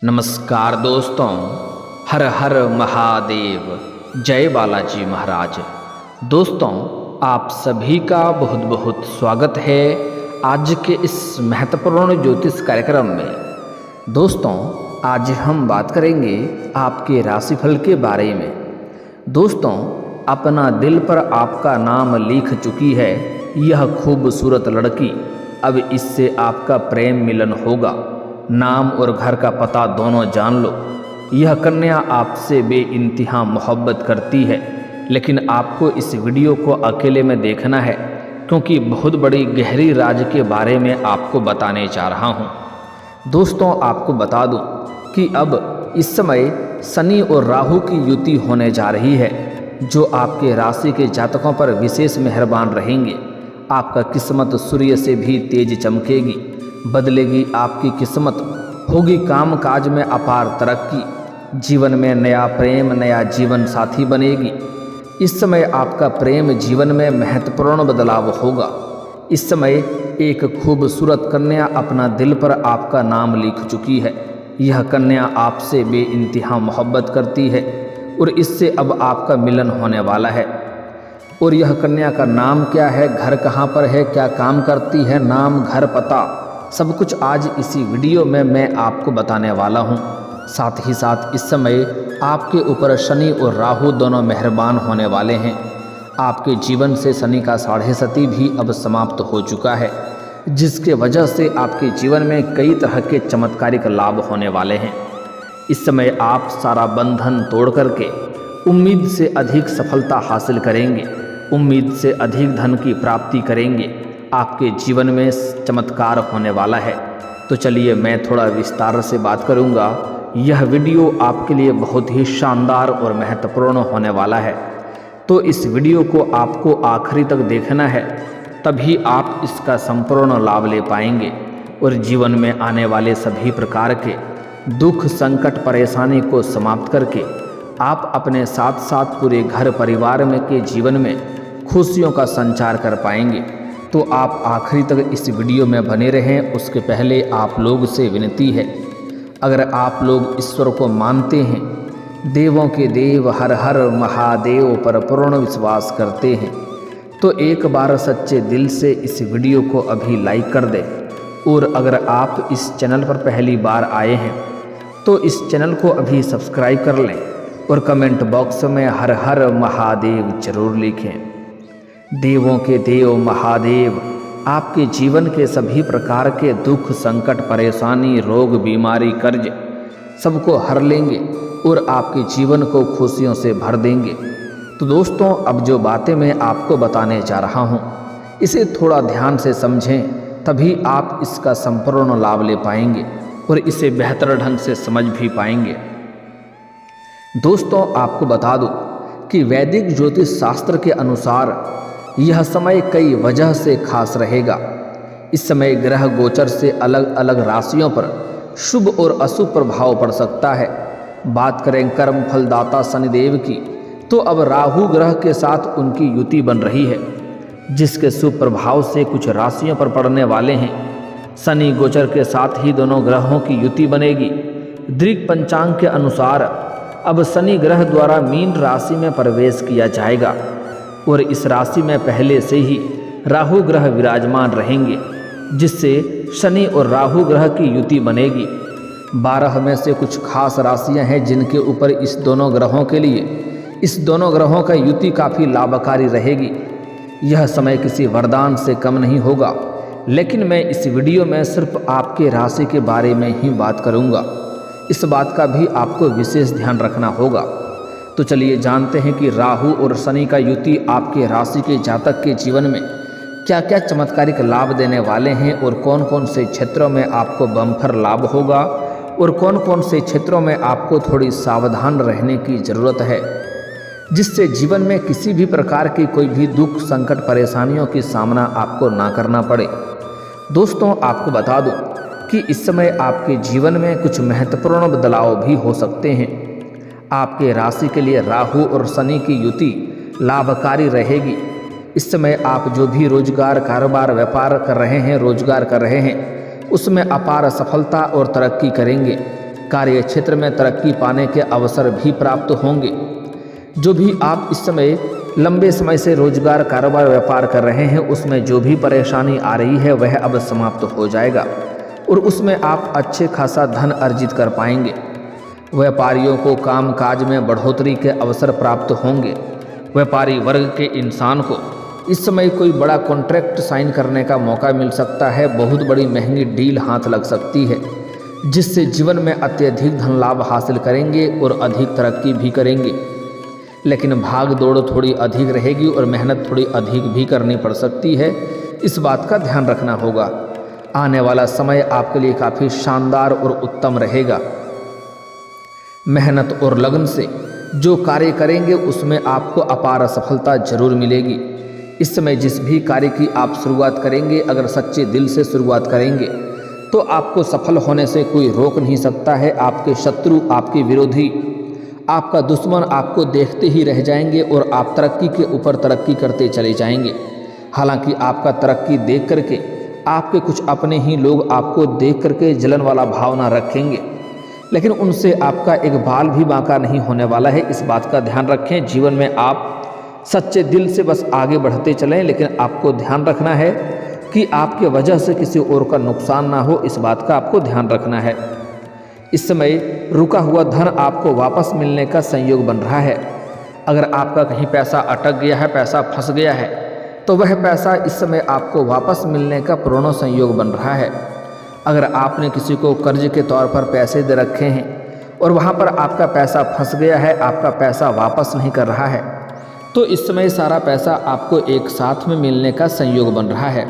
नमस्कार दोस्तों, हर हर महादेव, जय बालाजी महाराज। दोस्तों, आप सभी का बहुत बहुत स्वागत है आज के इस महत्वपूर्ण ज्योतिष कार्यक्रम में। दोस्तों, आज हम बात करेंगे आपके राशिफल के बारे में। दोस्तों, अपना दिल पर आपका नाम लिख चुकी है यह खूबसूरत लड़की, अब इससे आपका प्रेम मिलन होगा। नाम और घर का पता दोनों जान लो। यह कन्या आपसे बेइंतहा मोहब्बत करती है, लेकिन आपको इस वीडियो को अकेले में देखना है, क्योंकि बहुत बड़ी गहरी राज के बारे में आपको बताने जा रहा हूँ। दोस्तों, आपको बता दूँ कि अब इस समय शनि और राहु की युति होने जा रही है, जो आपके राशि के जातकों पर विशेष मेहरबान रहेंगे। आपका किस्मत सूर्य से भी तेज चमकेगी, बदलेगी आपकी किस्मत, होगी काम काज में अपार तरक्की, जीवन में नया प्रेम, नया जीवन साथी बनेगी। इस समय आपका प्रेम जीवन में महत्वपूर्ण बदलाव होगा। इस समय एक खूबसूरत कन्या अपना दिल पर आपका नाम लिख चुकी है। यह कन्या आपसे बेइंतहा मोहब्बत करती है और इससे अब आपका मिलन होने वाला है। और यह कन्या का नाम क्या है, घर कहाँ पर है, क्या काम करती है, नाम, घर, पता, सब कुछ आज इसी वीडियो में मैं आपको बताने वाला हूँ। साथ ही साथ इस समय आपके ऊपर शनि और राहु दोनों मेहरबान होने वाले हैं। आपके जीवन से शनि का 6.5 भी अब समाप्त हो चुका है, जिसके वजह से आपके जीवन में कई तरह के चमत्कारिक लाभ होने वाले हैं। इस समय आप सारा बंधन तोड़ करके उम्मीद से अधिक सफलता हासिल करेंगे, उम्मीद से अधिक धन की प्राप्ति करेंगे। आपके जीवन में चमत्कार होने वाला है। तो चलिए मैं थोड़ा विस्तार से बात करूंगा। यह वीडियो आपके लिए बहुत ही शानदार और महत्वपूर्ण होने वाला है, तो इस वीडियो को आपको आखिरी तक देखना है, तभी आप इसका संपूर्ण लाभ ले पाएंगे और जीवन में आने वाले सभी प्रकार के दुख, संकट, परेशानी को समाप्त करके आप अपने साथ साथ पूरे घर परिवार में के जीवन में खुशियों का संचार कर पाएंगे। तो आप आखिरी तक इस वीडियो में बने रहें। उसके पहले आप लोग से विनती है, अगर आप लोग ईश्वर को मानते हैं, देवों के देव हर हर महादेव पर पूर्ण विश्वास करते हैं, तो एक बार सच्चे दिल से इस वीडियो को अभी लाइक कर दें। और अगर आप इस चैनल पर पहली बार आए हैं तो इस चैनल को अभी सब्सक्राइब कर लें और कमेंट बॉक्स में हर हर महादेव जरूर लिखें। देवों के देव महादेव आपके जीवन के सभी प्रकार के दुख, संकट, परेशानी, रोग, बीमारी, कर्ज सबको हर लेंगे और आपके जीवन को खुशियों से भर देंगे। तो दोस्तों, अब जो बातें मैं आपको बताने जा रहा हूँ, इसे थोड़ा ध्यान से समझें, तभी आप इसका संपूर्ण लाभ ले पाएंगे और इसे बेहतर ढंग से समझ भी पाएंगे। दोस्तों, आपको बता दूं कि वैदिक ज्योतिष शास्त्र के अनुसार यह समय कई वजह से खास रहेगा। इस समय ग्रह गोचर से अलग अलग राशियों पर शुभ और अशुभ प्रभाव पड़ सकता है। बात करें कर्म फलदाता शनिदेव की, तो अब राहु ग्रह के साथ उनकी युति बन रही है, जिसके शुभ प्रभाव से कुछ राशियों पर पड़ने वाले हैं। शनि गोचर के साथ ही दोनों ग्रहों की युति बनेगी। दृक पंचांग के अनुसार अब शनि ग्रह द्वारा मीन राशि में प्रवेश किया जाएगा और इस राशि में पहले से ही राहु ग्रह विराजमान रहेंगे, जिससे शनि और राहु ग्रह की युति बनेगी। 12 में से कुछ खास राशियां हैं जिनके ऊपर इस दोनों ग्रहों का युति काफ़ी लाभकारी रहेगी। यह समय किसी वरदान से कम नहीं होगा, लेकिन मैं इस वीडियो में सिर्फ आपके राशि के बारे में ही बात करूंगा। इस बात का भी आपको विशेष ध्यान रखना होगा। तो चलिए जानते हैं कि राहु और शनि का युति आपके राशि के जातक के जीवन में क्या क्या चमत्कारिक लाभ देने वाले हैं और कौन कौन से क्षेत्रों में आपको बम्पर लाभ होगा और कौन कौन से क्षेत्रों में आपको थोड़ी सावधान रहने की ज़रूरत है, जिससे जीवन में किसी भी प्रकार की कोई भी दुख, संकट, परेशानियों की सामना आपको ना करना पड़े। दोस्तों, आपको बता दूं कि इस समय आपके जीवन में कुछ महत्वपूर्ण बदलाव भी हो सकते हैं। आपके राशि के लिए राहु और शनि की युति लाभकारी रहेगी। इस समय आप जो भी रोजगार, कारोबार, व्यापार कर रहे हैं, रोजगार कर रहे हैं, उसमें अपार सफलता और तरक्की करेंगे। कार्य क्षेत्र में तरक्की पाने के अवसर भी प्राप्त होंगे। जो भी आप इस समय लंबे समय से रोजगार, कारोबार, व्यापार कर रहे हैं, उसमें जो भी परेशानी आ रही है वह अब समाप्त हो जाएगा और उसमें आप अच्छे खासा धन अर्जित कर पाएंगे। व्यापारियों को काम काज में बढ़ोतरी के अवसर प्राप्त होंगे। व्यापारी वर्ग के इंसान को इस समय कोई बड़ा कॉन्ट्रैक्ट साइन करने का मौका मिल सकता है। बहुत बड़ी महंगी डील हाथ लग सकती है, जिससे जीवन में अत्यधिक धन लाभ हासिल करेंगे और अधिक तरक्की भी करेंगे। लेकिन भाग दौड़ थोड़ी अधिक रहेगी और मेहनत थोड़ी अधिक भी करनी पड़ सकती है, इस बात का ध्यान रखना होगा। आने वाला समय आपके लिए काफ़ी शानदार और उत्तम रहेगा। मेहनत और लगन से जो कार्य करेंगे उसमें आपको अपार सफलता जरूर मिलेगी। इस समय जिस भी कार्य की आप शुरुआत करेंगे, अगर सच्चे दिल से शुरुआत करेंगे तो आपको सफल होने से कोई रोक नहीं सकता है। आपके शत्रु, आपके विरोधी, आपका दुश्मन आपको देखते ही रह जाएंगे और आप तरक्की के ऊपर तरक्की करते चले जाएंगे। हालांकि आपका तरक्की देख करके आपके कुछ अपने ही लोग आपको देख करके जलन वाला भावना रखेंगे, लेकिन उनसे आपका एक बाल भी बांका नहीं होने वाला है। इस बात का ध्यान रखें। जीवन में आप सच्चे दिल से बस आगे बढ़ते चलें, लेकिन आपको ध्यान रखना है कि आपके वजह से किसी और का नुकसान ना हो, इस बात का आपको ध्यान रखना है। इस समय रुका हुआ धन आपको वापस मिलने का संयोग बन रहा है। अगर आपका कहीं पैसा अटक गया है, पैसा फंस गया है, तो वह पैसा इस समय आपको वापस मिलने का पूर्ण संयोग बन रहा है। अगर आपने किसी को कर्ज के तौर पर पैसे दे रखे हैं और वहाँ पर आपका पैसा फंस गया है, आपका पैसा वापस नहीं कर रहा है, तो इस समय सारा पैसा आपको एक साथ में मिलने का संयोग बन रहा है।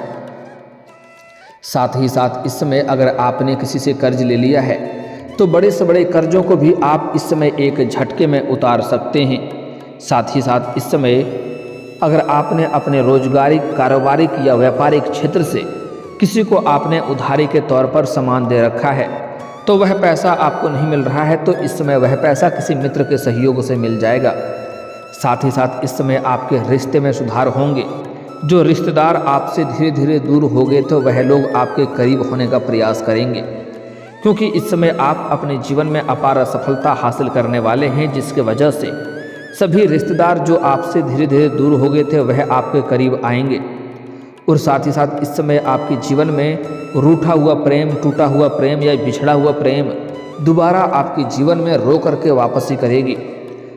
साथ ही साथ इस समय अगर आपने किसी से कर्ज ले लिया है तो बड़े से बड़े कर्जों को भी आप इस समय एक झटके में उतार सकते हैं। साथ ही साथ इस समय अगर आपने अपने रोजगारी, कारोबारिक या व्यापारिक क्षेत्र से किसी को आपने उधारी के तौर पर सामान दे रखा है तो वह पैसा आपको नहीं मिल रहा है, तो इस समय वह पैसा किसी मित्र के सहयोग से मिल जाएगा। साथ ही साथ इस समय आपके रिश्ते में सुधार होंगे। जो रिश्तेदार आपसे धीरे धीरे दूर हो गए तो वह लोग आपके करीब होने का प्रयास करेंगे, क्योंकि इस समय आप अपने जीवन में अपार सफलता हासिल करने वाले हैं, जिसके वजह से सभी रिश्तेदार जो आपसे धीरे धीरे दूर हो गए थे वह आपके करीब आएंगे। और साथ ही साथ इस समय आपके जीवन में रूठा हुआ प्रेम, टूटा हुआ प्रेम या बिछड़ा हुआ प्रेम दोबारा आपके जीवन में रो करके वापसी करेगी।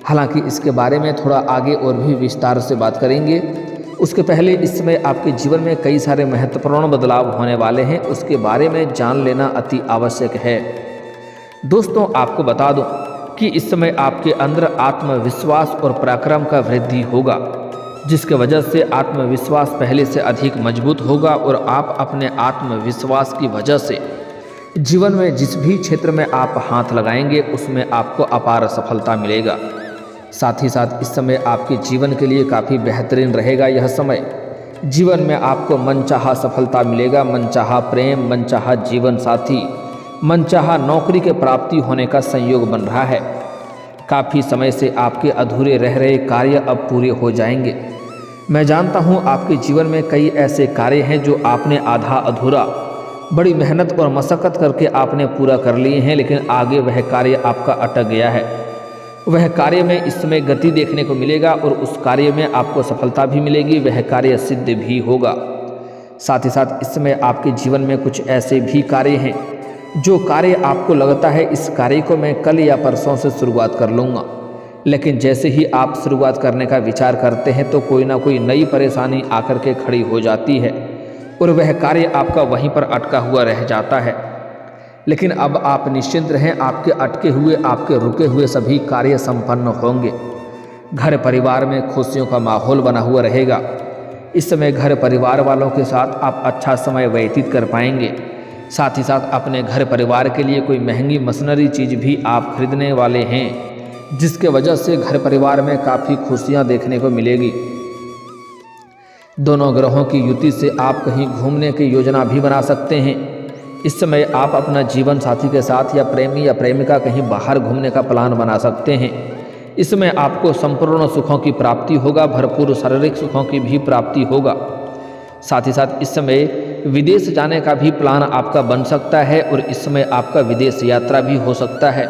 हालांकि इसके बारे में थोड़ा आगे और भी विस्तार से बात करेंगे। उसके पहले इस समय आपके जीवन में कई सारे महत्वपूर्ण बदलाव होने वाले हैं, उसके बारे में जान लेना अति आवश्यक है। दोस्तों, आपको बता दूं कि इस समय आपके अंदर आत्मविश्वास और पराक्रम का वृद्धि होगा, जिसके वजह से आत्मविश्वास पहले से अधिक मजबूत होगा और आप अपने आत्मविश्वास की वजह से जीवन में जिस भी क्षेत्र में आप हाथ लगाएंगे उसमें आपको अपार सफलता मिलेगा। साथ ही साथ इस समय आपके जीवन के लिए काफ़ी बेहतरीन रहेगा। यह समय जीवन में आपको मनचाहा सफलता मिलेगा, मनचाहा प्रेम, मनचाहा जीवन साथी, मनचाहा नौकरी के प्राप्ति होने का संयोग बन रहा है। काफ़ी समय से आपके अधूरे रह रहे कार्य अब पूरे हो जाएंगे। मैं जानता हूँ आपके जीवन में कई ऐसे कार्य हैं जो आपने आधा अधूरा बड़ी मेहनत और मशक्क़त करके आपने पूरा कर लिए हैं, लेकिन आगे वह कार्य आपका अटक गया है। वह कार्य में इस समय गति देखने को मिलेगा और उस कार्य में आपको सफलता भी मिलेगी, वह कार्य सिद्ध भी होगा। साथ ही साथ इस समय आपके जीवन में कुछ ऐसे भी कार्य हैं जो कार्य आपको लगता है इस कार्य को मैं कल या परसों से शुरुआत कर लूँगा, लेकिन जैसे ही आप शुरुआत करने का विचार करते हैं तो कोई ना कोई नई परेशानी आकर के खड़ी हो जाती है और वह कार्य आपका वहीं पर अटका हुआ रह जाता है। लेकिन अब आप निश्चिंत रहें, आपके अटके हुए, आपके रुके हुए सभी कार्य संपन्न होंगे। घर परिवार में खुशियों का माहौल बना हुआ रहेगा। इस समय घर परिवार वालों के साथ आप अच्छा समय व्यतीत कर पाएंगे। साथ ही साथ अपने घर परिवार के लिए कोई महंगी मशीनरी चीज़ भी आप खरीदने वाले हैं, जिसके वजह से घर परिवार में काफ़ी खुशियां देखने को मिलेगी। दोनों ग्रहों की युति से आप कहीं घूमने की योजना भी बना सकते हैं। इस समय आप अपना जीवन साथी के साथ या प्रेमी या प्रेमिका कहीं बाहर घूमने का प्लान बना सकते हैं। इसमें आपको संपूर्ण सुखों की प्राप्ति होगा, भरपूर शारीरिक सुखों की भी प्राप्ति होगा। साथ ही साथ इस समय विदेश जाने का भी प्लान आपका बन सकता है और इस समय आपका विदेश यात्रा भी हो सकता है।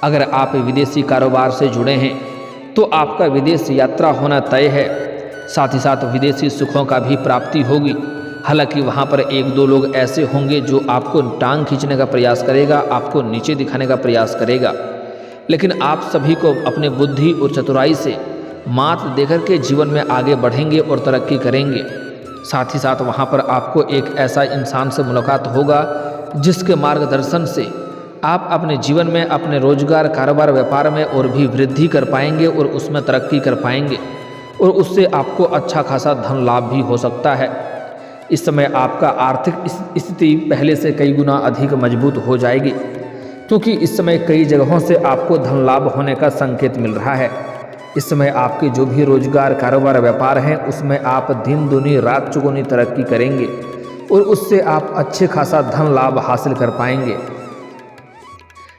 अगर आप विदेशी कारोबार से जुड़े हैं तो आपका विदेश यात्रा होना तय है। साथ ही साथ विदेशी सुखों का भी प्राप्ति होगी। हालांकि वहाँ पर एक दो लोग ऐसे होंगे जो आपको टांग खींचने का प्रयास करेगा, आपको नीचे दिखाने का प्रयास करेगा, लेकिन आप सभी को अपने बुद्धि और चतुराई से मात देकर के जीवन में आगे बढ़ेंगे और तरक्की करेंगे। साथ ही साथ वहाँ पर आपको एक ऐसा इंसान से मुलाकात होगा जिसके मार्गदर्शन से आप अपने जीवन में, अपने रोजगार, कारोबार, व्यापार में और भी वृद्धि कर पाएंगे और उसमें तरक्की कर पाएंगे और उससे आपको अच्छा खासा धन लाभ भी हो सकता है। इस समय आपका आर्थिक स्थिति पहले से कई गुना अधिक मजबूत हो जाएगी, क्योंकि इस समय कई जगहों से आपको धन लाभ होने का संकेत मिल रहा है। इस समय आपके जो भी रोजगार, कारोबार, व्यापार हैं उसमें आप दिन दुनी रात चौगुनी तरक्की करेंगे और उससे आप अच्छे खासा धन लाभ हासिल कर पाएंगे।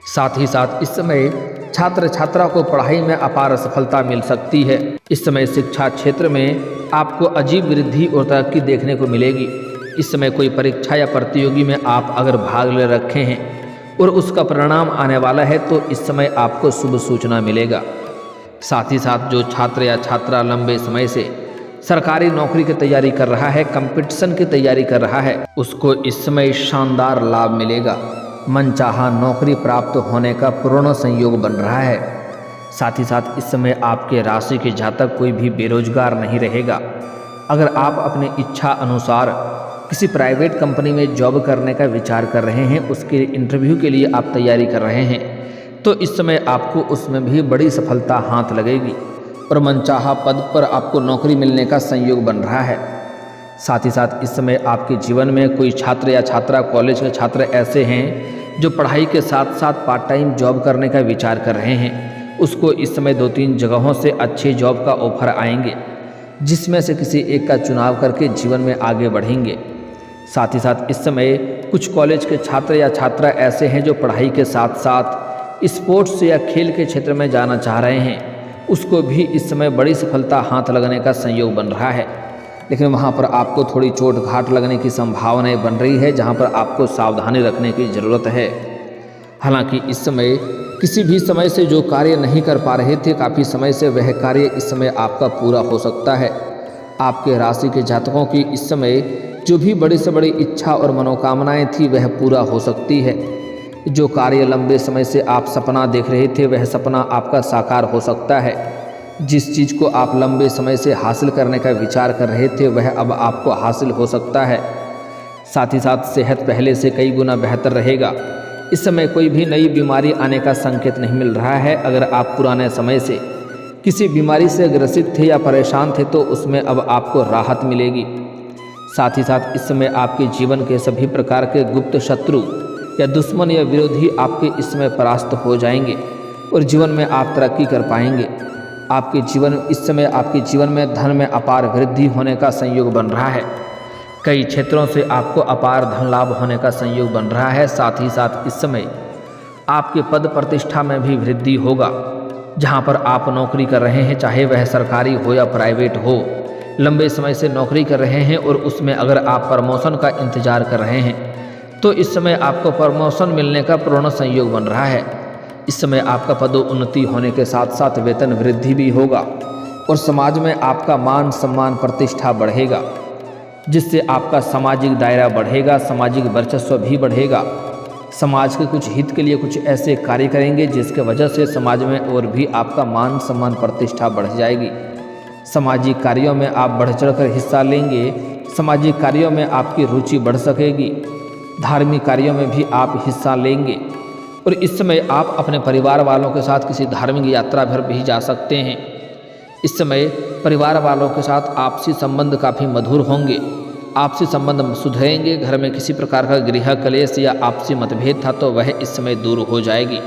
साथ ही साथ इस समय छात्र छात्रा को पढ़ाई में अपार सफलता मिल सकती है। इस समय शिक्षा क्षेत्र में आपको अजीब वृद्धि और तरक्की देखने को मिलेगी। इस समय कोई परीक्षा या प्रतियोगी में आप अगर भाग ले रखे हैं और उसका परिणाम आने वाला है तो इस समय आपको शुभ सूचना मिलेगा। साथ ही साथ जो छात्र या छात्रा लंबे समय से सरकारी नौकरी की तैयारी कर रहा है, कंपटीशन की तैयारी कर रहा है, उसको इस समय शानदार लाभ मिलेगा। मनचाहा नौकरी प्राप्त होने का पूर्ण संयोग बन रहा है। साथ ही साथ इस समय आपके राशि के जातक कोई भी बेरोजगार नहीं रहेगा। अगर आप अपनी इच्छा अनुसार किसी प्राइवेट कंपनी में जॉब करने का विचार कर रहे हैं, उसके इंटरव्यू के लिए आप तैयारी कर रहे हैं, तो इस समय आपको उसमें भी बड़ी सफलता हाथ लगेगी और मनचाहा पद पर आपको नौकरी मिलने का संयोग बन रहा है। साथ ही साथ इस समय आपके जीवन में कोई छात्र या छात्रा, कॉलेज के छात्र ऐसे हैं जो पढ़ाई के साथ साथ पार्ट टाइम जॉब करने का विचार कर रहे हैं, उसको इस समय 2-3 जगहों से अच्छे जॉब का ऑफर आएंगे, जिसमें से किसी एक का चुनाव करके जीवन में आगे बढ़ेंगे। साथ ही साथ इस समय कुछ कॉलेज के छात्र या छात्रा ऐसे हैं जो पढ़ाई के साथ साथ स्पोर्ट्स या खेल के क्षेत्र में जाना चाह रहे हैं, उसको भी इस समय बड़ी सफलता हाथ लगने का संयोग बन रहा है। लेकिन वहाँ पर आपको थोड़ी चोट घाट लगने की संभावनाएं बन रही है, जहाँ पर आपको सावधानी रखने की ज़रूरत है। हालांकि इस समय किसी भी समय से जो कार्य नहीं कर पा रहे थे, काफ़ी समय से वह कार्य इस समय आपका पूरा हो सकता है। आपके राशि के जातकों की इस समय जो भी बड़ी से बड़ी इच्छा और मनोकामनाएं थी वह पूरा हो सकती है। जो कार्य लंबे समय से आप सपना देख रहे थे वह सपना आपका साकार हो सकता है। जिस चीज़ को आप लंबे समय से हासिल करने का विचार कर रहे थे वह अब आपको हासिल हो सकता है। साथ ही साथ सेहत पहले से कई गुना बेहतर रहेगा। इस समय कोई भी नई बीमारी आने का संकेत नहीं मिल रहा है। अगर आप पुराने समय से किसी बीमारी से ग्रसित थे या परेशान थे तो उसमें अब आपको राहत मिलेगी। साथ ही साथ इस समय आपके जीवन के सभी प्रकार के गुप्त शत्रु या दुश्मन या विरोधी आपके इस समय परास्त हो जाएंगे और जीवन में आप तरक्की कर पाएंगे। इस समय आपके जीवन में धन में अपार वृद्धि होने का संयोग बन रहा है। कई क्षेत्रों से आपको अपार धन लाभ होने का संयोग बन रहा है। साथ ही साथ इस समय आपके पद प्रतिष्ठा में भी वृद्धि होगा। जहां पर आप नौकरी कर रहे हैं, चाहे वह सरकारी हो या प्राइवेट हो, लंबे समय से नौकरी कर रहे हैं और उसमें अगर आप प्रमोशन का इंतजार कर रहे हैं तो इस समय आपको प्रमोशन मिलने का पूर्ण संयोग बन रहा है। इस समय आपका पदोन्नति होने के साथ साथ वेतन वृद्धि भी होगा और समाज में आपका मान सम्मान प्रतिष्ठा बढ़ेगा, जिससे आपका सामाजिक दायरा बढ़ेगा, सामाजिक वर्चस्व भी बढ़ेगा। समाज के कुछ हित के लिए कुछ ऐसे कार्य करेंगे जिसके वजह से समाज में और भी आपका मान सम्मान प्रतिष्ठा बढ़ जाएगी। सामाजिक कार्यों में आप बढ़ चढ़कर हिस्सा लेंगे। सामाजिक कार्यों में आपकी रुचि बढ़ सकेगी। धार्मिक कार्यों में भी आप हिस्सा लेंगे और इस समय आप अपने परिवार वालों के साथ किसी धार्मिक यात्रा पर भी जा सकते हैं। इस समय परिवार वालों के साथ आपसी संबंध काफ़ी मधुर होंगे, आपसी संबंध सुधरेंगे। घर में किसी प्रकार का गृह कलेश या आपसी मतभेद था तो वह इस समय दूर हो जाएगी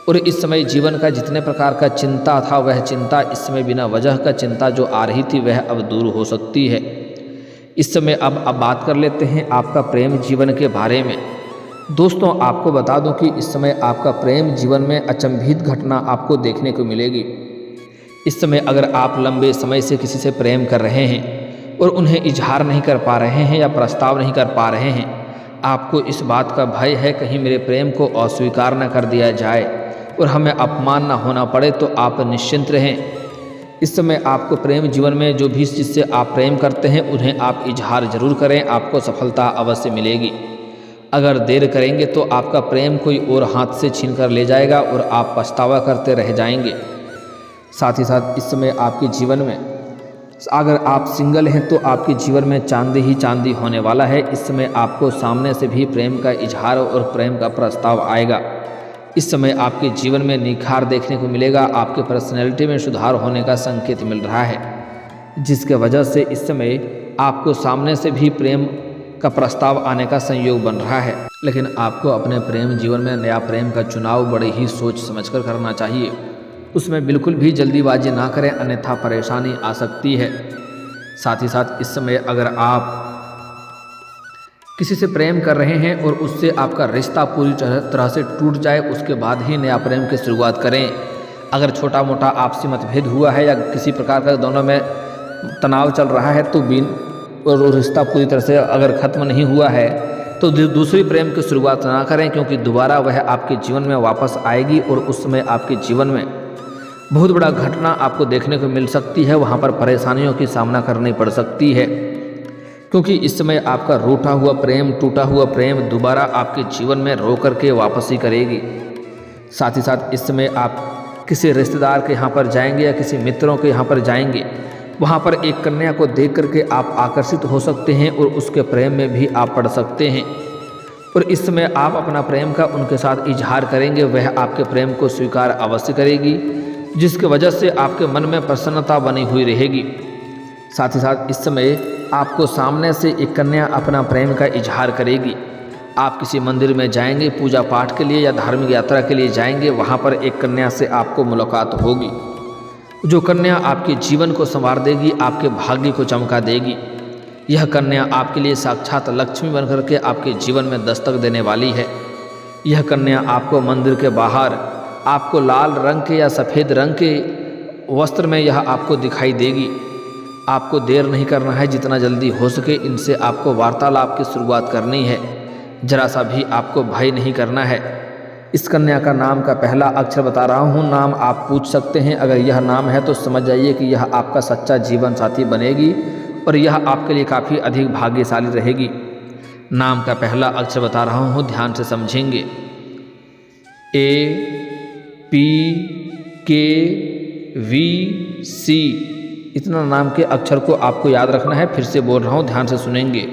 और इस समय जीवन का जितने प्रकार का चिंता था वह चिंता इस समय बिना वजह का चिंता जो आ रही थी वह अब दूर हो सकती है। इस समय अब बात कर लेते हैं आपका प्रेम जीवन के बारे में। दोस्तों, आपको बता दूं कि इस समय आपका प्रेम जीवन में अचंभित घटना आपको देखने को मिलेगी। इस समय अगर आप लंबे समय से किसी से प्रेम कर रहे हैं और उन्हें इजहार नहीं कर पा रहे हैं या प्रस्ताव नहीं कर पा रहे हैं। आपको इस बात का भय है कहीं मेरे प्रेम को अस्वीकार न कर दिया जाए और हमें अपमान न होना पड़े, तो आप निश्चिंत रहें। इस समय आपको प्रेम जीवन में जो भी जिससे आप प्रेम करते हैं उन्हें आप इजहार जरूर करें, आपको सफलता अवश्य मिलेगी। अगर देर करेंगे तो आपका प्रेम कोई और हाथ से छीन कर ले जाएगा और आप पछतावा करते रह जाएंगे। साथ ही साथ इस समय आपके जीवन में अगर आप सिंगल हैं तो आपके जीवन में चांदी ही चांदी होने वाला है। इस समय आपको सामने से भी प्रेम का इजहार और प्रेम का प्रस्ताव आएगा। इस समय आपके जीवन में निखार देखने को मिलेगा, आपके पर्सनैलिटी में सुधार होने का संकेत मिल रहा है, जिसके वजह से इस समय आपको सामने से भी प्रेम का प्रस्ताव आने का संयोग बन रहा है। लेकिन आपको अपने प्रेम जीवन में नया प्रेम का चुनाव बड़े ही सोच समझकर करना चाहिए। उसमें बिल्कुल भी जल्दीबाजी ना करें, अन्यथा परेशानी आ सकती है। साथ ही साथ इस समय अगर आप किसी से प्रेम कर रहे हैं और उससे आपका रिश्ता पूरी तरह से टूट जाए, उसके बाद ही नया प्रेम की शुरुआत करें। अगर छोटा मोटा आपसी मतभेद हुआ है या किसी प्रकार का दोनों में तनाव चल रहा है तो और रिश्ता पूरी तरह से अगर ख़त्म नहीं हुआ है तो दूसरी प्रेम की शुरुआत ना करें, क्योंकि दोबारा वह आपके जीवन में वापस आएगी और उस समय आपके जीवन में बहुत बड़ा घटना आपको देखने को मिल सकती है। वहाँ पर परेशानियों की सामना करनी पड़ सकती है, क्योंकि इस समय आपका रूठा हुआ प्रेम, टूटा हुआ प्रेम दोबारा आपके जीवन में रो करके वापसी करेगी। साथ ही साथ इस समय आप किसी रिश्तेदार के यहाँ पर जाएंगे या किसी मित्रों के यहाँ पर जाएंगे, वहाँ पर एक कन्या को देख करके आप आकर्षित हो सकते हैं और उसके प्रेम में भी आप पड़ सकते हैं। और इस समय आप अपना प्रेम का उनके साथ इजहार करेंगे, वह आपके प्रेम को स्वीकार अवश्य करेगी, जिसकी वजह से आपके मन में प्रसन्नता बनी हुई रहेगी। साथ ही साथ इस समय आपको सामने से एक कन्या अपना प्रेम का इजहार करेगी। आप किसी मंदिर में जाएंगे पूजा पाठ के लिए या धार्मिक यात्रा के लिए जाएंगे, वहाँ पर एक कन्या से आपको मुलाकात होगी, जो कन्या आपके जीवन को संवार देगी, आपके भाग्य को चमका देगी। यह कन्या आपके लिए साक्षात लक्ष्मी बनकर के आपके जीवन में दस्तक देने वाली है। यह कन्या आपको मंदिर के बाहर आपको लाल रंग के या सफ़ेद रंग के वस्त्र में यह आपको दिखाई देगी। आपको देर नहीं करना है, जितना जल्दी हो सके इनसे आपको वार्तालाप की शुरुआत करनी है। जरा सा भी आपको भय नहीं करना है। इस कन्या का नाम का पहला अक्षर बता रहा हूँ, नाम आप पूछ सकते हैं। अगर यह नाम है तो समझ जाइए कि यह आपका सच्चा जीवन साथी बनेगी और यह आपके लिए काफ़ी अधिक भाग्यशाली रहेगी। नाम का पहला अक्षर बता रहा हूँ, ध्यान से समझेंगे। APKVC, इतना नाम के अक्षर को आपको याद रखना है। फिर से बोल रहा हूँ, ध्यान से सुनेंगे।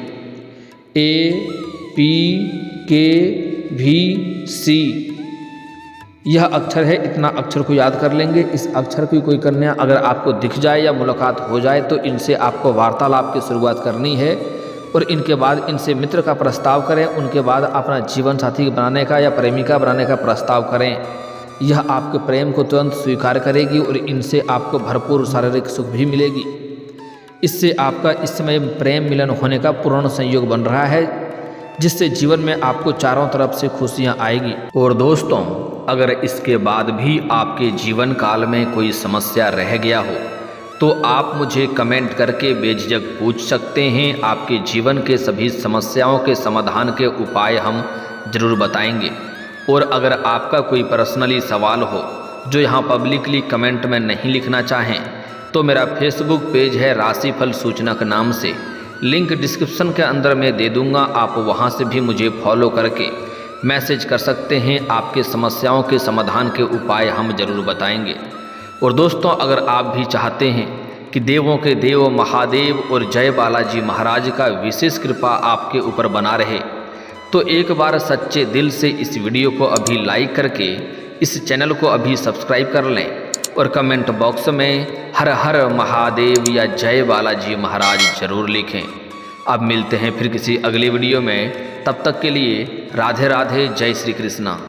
APKVC यह अक्षर है, इतना अक्षर को याद कर लेंगे। इस अक्षर की कोई कन्या अगर आपको दिख जाए या मुलाकात हो जाए तो इनसे आपको वार्तालाप की शुरुआत करनी है और इनके बाद इनसे मित्र का प्रस्ताव करें। उनके बाद अपना जीवन साथी बनाने का या प्रेमिका बनाने का प्रस्ताव करें। यह आपके प्रेम को तुरंत स्वीकार करेगी और इनसे आपको भरपूर शारीरिक सुख भी मिलेगी। इससे आपका इस समय प्रेम मिलन होने का पूर्ण संयोग बन रहा है, जिससे जीवन में आपको चारों तरफ से खुशियां आएगी। और दोस्तों, अगर इसके बाद भी आपके जीवन काल में कोई समस्या रह गया हो तो आप मुझे कमेंट करके बेझिझक पूछ सकते हैं। आपके जीवन के सभी समस्याओं के समाधान के उपाय हम जरूर बताएंगे। और अगर आपका कोई पर्सनली सवाल हो जो यहाँ पब्लिकली कमेंट में नहीं लिखना चाहें तो मेरा फेसबुक पेज है राशिफल सूचनक नाम से, लिंक डिस्क्रिप्शन के अंदर मैं दे दूँगा। आप वहाँ से भी मुझे फॉलो करके मैसेज कर सकते हैं। आपके समस्याओं के समाधान के उपाय हम जरूर बताएंगे। और दोस्तों, अगर आप भी चाहते हैं कि देवों के देव महादेव और जय बालाजी महाराज का विशेष कृपा आपके ऊपर बना रहे तो एक बार सच्चे दिल से इस वीडियो को अभी लाइक करके इस चैनल को अभी सब्सक्राइब कर लें और कमेंट बॉक्स में हर हर महादेव या जय बालाजी महाराज जरूर लिखें। अब मिलते हैं फिर किसी अगली वीडियो में, तब तक के लिए राधे राधे, जय श्री कृष्णा।